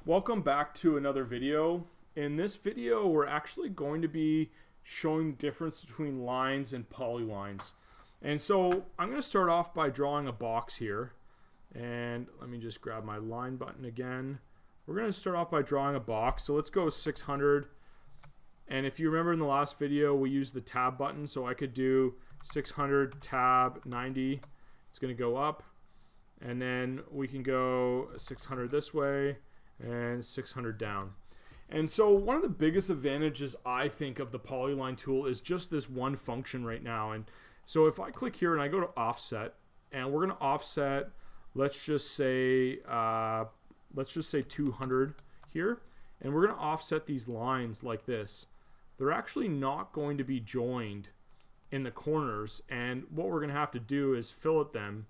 Welcome back to another video. In this video, we're actually going to be showing the difference between lines and polylines. And so I'm going to start off by drawing a box here. And let me just grab my line button again. We're going to start off by drawing a box. So let's go 600. And if you remember in the last video, we used the tab button. So I could do 600 tab 90. It's going to go up. And then we can go 600 this way and 600 down. And so one of the biggest advantages I think of the Polyline tool is just this one function right now. And so if I click here and I go to offset, and we're going to offset, let's just say 200 here, and we're going to offset these lines like this. They're actually not going to be joined in the corners, and what we're going to have to do is fillet them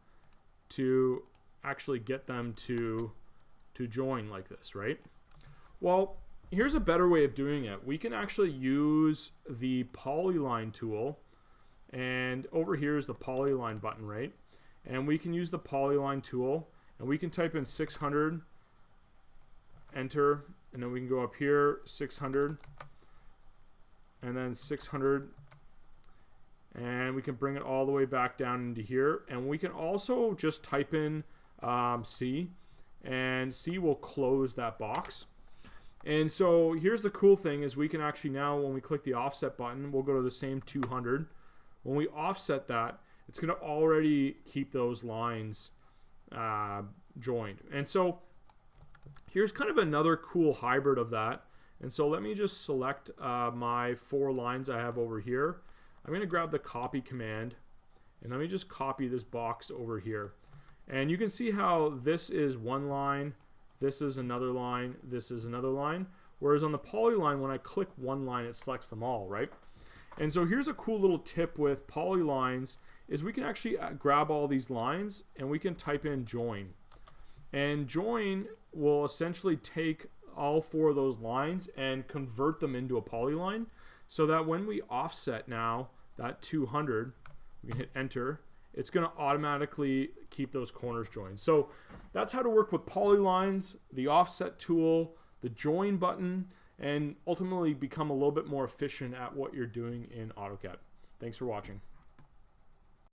to actually get them to join like this, right? Well, here's a better way of doing it. We can actually use the Polyline tool, and over here is the Polyline button, right? And we can use the Polyline tool, and we can type in 600, enter, and then we can go up here, 600, and then 600, and we can bring it all the way back down into here. And we can also just type in C, and C will close that box. And so here's the cool thing is we can actually now, when we click the offset button, we'll go to the same 200. When we offset that, it's going to already keep those lines joined. And so here's kind of another cool hybrid of that. And so let me just select my 4 lines I have over here. I'm going to grab the copy command, and let me just copy this box over here. And you can see how this is one line, this is another line, this is another line. Whereas on the Polyline, when I click one line, it selects them all, right? And so here's a cool little tip with polylines is we can actually grab all these lines and we can type in join. And join will essentially take all 4 of those lines and convert them into a polyline, so that when we offset now that 200, we can hit enter, it's going to automatically keep those corners joined. So that's how to work with polylines, the offset tool, the join button, and ultimately become a little bit more efficient at what you're doing in AutoCAD. Thanks for watching.